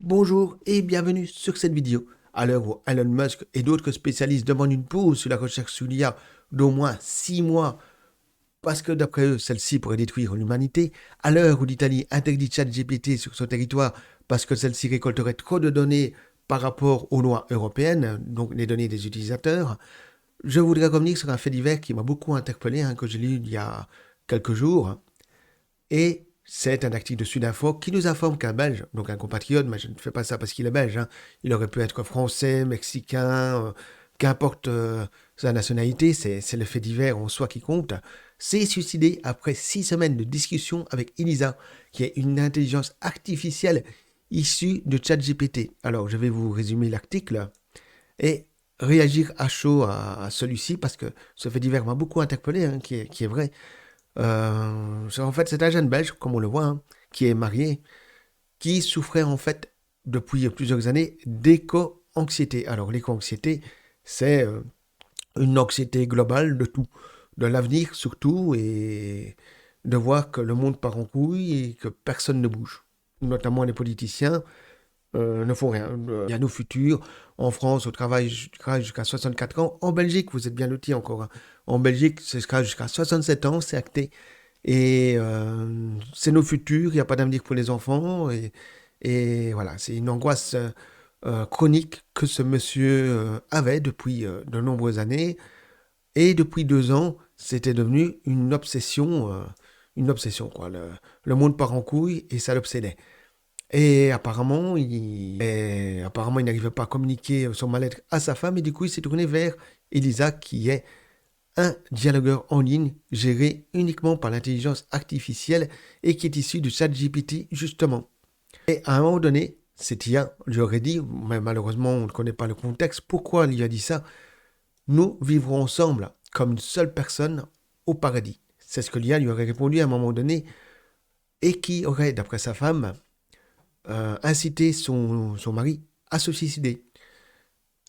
Bonjour et bienvenue sur cette vidéo. À l'heure où Elon Musk et d'autres spécialistes demandent une pause sur la recherche sur l'IA d'au moins 6 mois parce que d'après eux, celle-ci pourrait détruire l'humanité, à l'heure où l'Italie interdit ChatGPT sur son territoire parce que celle-ci récolterait trop de données par rapport aux lois européennes, donc les données des utilisateurs, je voudrais revenir sur un fait divers qui m'a beaucoup interpellé, que j'ai lu il y a quelques jours. Et c'est un article de Sudinfo qui nous informe qu'un Belge, donc un compatriote, mais je ne fais pas ça parce qu'il est belge, il aurait pu être français, mexicain, qu'importe sa nationalité, c'est le fait divers en soi qui compte, s'est suicidé après 6 semaines de discussion avec Elisa, qui est une intelligence artificielle issue de ChatGPT. Alors, je vais vous résumer l'article et réagir à chaud à celui-ci parce que ce fait divers m'a beaucoup interpellé, qui est vrai. En fait, c'est un jeune Belge, comme on le voit, qui est marié, qui souffrait en fait depuis plusieurs années d'éco-anxiété. Alors, l'éco-anxiété, c'est une anxiété globale de tout, de l'avenir surtout, et de voir que le monde part en couille et que personne ne bouge. Notamment les politiciens ne font rien. Il y a nos futurs. En France, au travail, je travaille jusqu'à 64 ans. En Belgique, vous êtes bien lotis encore. En Belgique, c'est jusqu'à 67 ans, c'est acté. Et c'est nos futurs, il n'y a pas d'avenir pour les enfants. Et voilà, c'est une angoisse chronique que ce monsieur avait depuis de nombreuses années. Et depuis 2 ans, c'était devenu une obsession, quoi. Le monde part en couille et ça l'obsédait. Et apparemment, il n'arrivait pas à communiquer son mal-être à sa femme et du coup, il s'est tourné vers Elisa, qui est un dialogueur en ligne géré uniquement par l'intelligence artificielle et qui est issu du ChatGPT, justement. Et à un moment donné, cette IA lui aurait dit, mais malheureusement, on ne connaît pas le contexte, pourquoi il lui a dit ça? Nous vivrons ensemble comme une seule personne au paradis. C'est ce que l'IA lui aurait répondu à un moment donné et qui aurait, d'après sa femme, incité son mari à se suicider.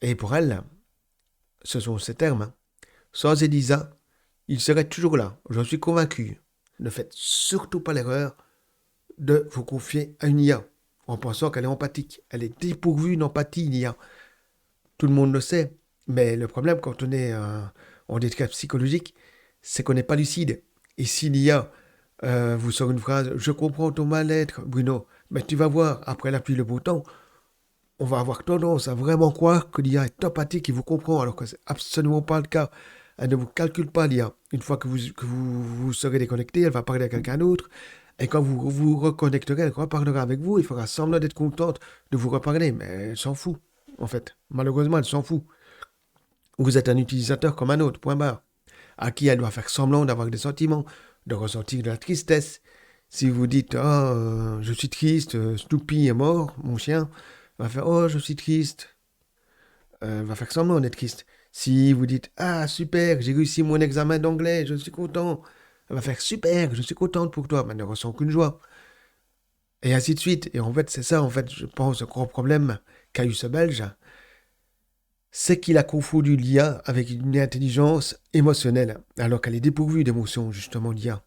Et pour elle, ce sont ces termes. Sans Elisa, il serait toujours là, j'en suis convaincu. Ne faites surtout pas l'erreur de vous confier à une IA en pensant qu'elle est empathique. Elle est dépourvue d'empathie, l'IA. Tout le monde le sait. Mais le problème quand on est en détresse psychologique, c'est qu'on n'est pas lucide. Et si l'IA vous sort une phrase, je comprends ton mal-être, Bruno, mais tu vas voir, après la pluie, le beau temps, on va avoir tendance à vraiment croire que l'IA est empathique et vous comprend, alors que c'est absolument pas le cas. Elle ne vous calcule pas, l'IA. Une fois que vous serez déconnecté, elle va parler à quelqu'un d'autre. Et quand vous vous reconnecterez, elle reparlera avec vous. Il fera semblant d'être contente de vous reparler. Mais elle s'en fout, en fait. Malheureusement, elle s'en fout. Vous êtes un utilisateur comme un autre, point barre. À qui elle doit faire semblant d'avoir des sentiments, de ressentir de la tristesse. Si vous dites, ah, je suis triste, Snoopy est mort, mon chien, elle va faire, oh, je suis triste. Elle va faire semblant d'être triste. Si vous dites, ah, super, j'ai réussi mon examen d'anglais, je suis content. Elle va faire, super, je suis contente pour toi, mais elle ne ressent qu'une joie. Et ainsi de suite. Et en fait, c'est ça, en fait, je pense, le gros problème qu'a eu ce Belge, c'est qu'il a confondu l'IA avec une intelligence émotionnelle, alors qu'elle est dépourvue d'émotions, justement, l'IA.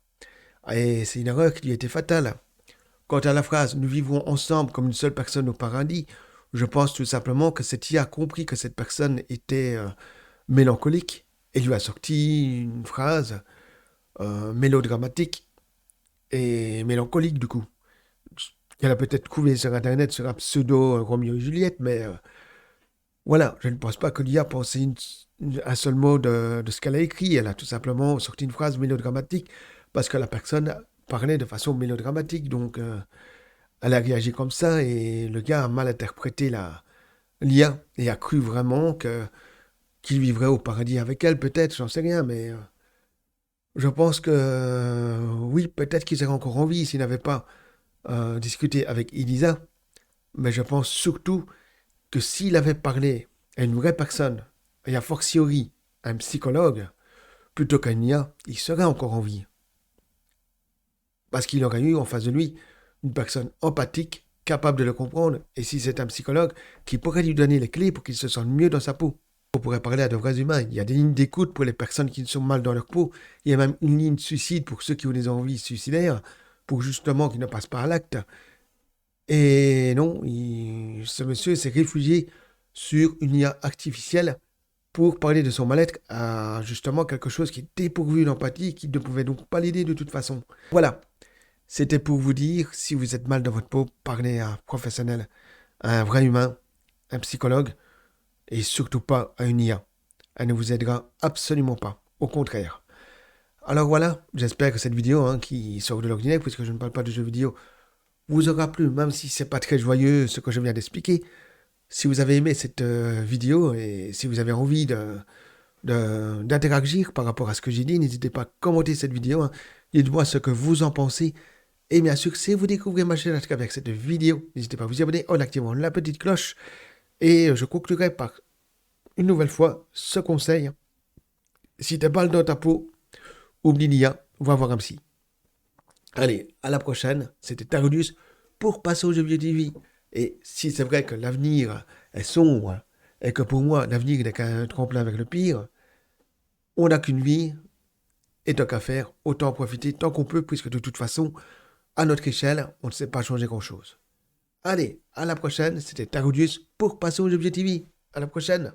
Et c'est une erreur qui lui a été fatale. Quant à la phrase «Nous vivrons ensemble comme une seule personne au paradis», je pense tout simplement que cette IA a compris que cette personne était mélancolique et lui a sorti une phrase mélodramatique et mélancolique du coup. Elle a peut-être trouvé sur Internet sur un pseudo Roméo et Juliette, mais voilà, je ne pense pas que l'IA pensait un seul mot de ce qu'elle a écrit. Elle a tout simplement sorti une phrase mélodramatique parce que la personne parlait de façon mélodramatique. Donc, elle a réagi comme ça et le gars a mal interprété l'IA et a cru vraiment qu'il vivrait au paradis avec elle, peut-être, j'en sais rien, mais je pense que oui, peut-être qu'il serait encore en vie s'il n'avait pas discuté avec Elisa, mais je pense surtout que s'il avait parlé à une vraie personne, et a fortiori à un psychologue, plutôt qu'à une IA, il serait encore en vie. Parce qu'il aurait eu en face de lui une personne empathique, capable de le comprendre, et si c'est un psychologue, qui pourrait lui donner les clés pour qu'il se sente mieux dans sa peau. On pourrait parler à de vrais humains. Il y a des lignes d'écoute pour les personnes qui sont mal dans leur peau. Il y a même une ligne de suicide pour ceux qui ont des envies suicidaires, pour justement qu'ils ne passent pas à l'acte. Et non, ce monsieur s'est réfugié sur une IA artificielle pour parler de son mal-être à justement quelque chose qui est dépourvu d'empathie, qui ne pouvait donc pas l'aider de toute façon. Voilà, c'était pour vous dire, si vous êtes mal dans votre peau, parlez à un professionnel, à un vrai humain, un psychologue, et surtout pas à une IA. Elle ne vous aidera absolument pas, au contraire. Alors voilà, j'espère que cette vidéo, qui sort de l'ordinaire, puisque je ne parle pas de jeux vidéo, vous aura plu, même si c'est pas très joyeux ce que je viens d'expliquer. Si vous avez aimé cette vidéo et si vous avez envie d'interagir par rapport à ce que j'ai dit, n'hésitez pas à commenter cette vidéo. Dites-moi ce que vous en pensez. Et bien sûr, si vous découvrez ma chaîne avec cette vidéo, n'hésitez pas à vous abonner en activant la petite cloche. Et je conclurai par une nouvelle fois ce conseil. Si t'as mal dans ta peau, oublie l'IA, va voir un psy. Allez, à la prochaine. C'était Tarudius pour passer aux jeux vidéo TV. Et si c'est vrai que l'avenir est sombre et que pour moi l'avenir n'est qu'un tremplin avec le pire, on n'a qu'une vie et tant qu'à faire, autant en profiter tant qu'on peut, puisque de toute façon, à notre échelle, on ne sait pas changer grand-chose. Allez, à la prochaine. C'était Tarudius pour passer aux jeux vidéo TV. À la prochaine.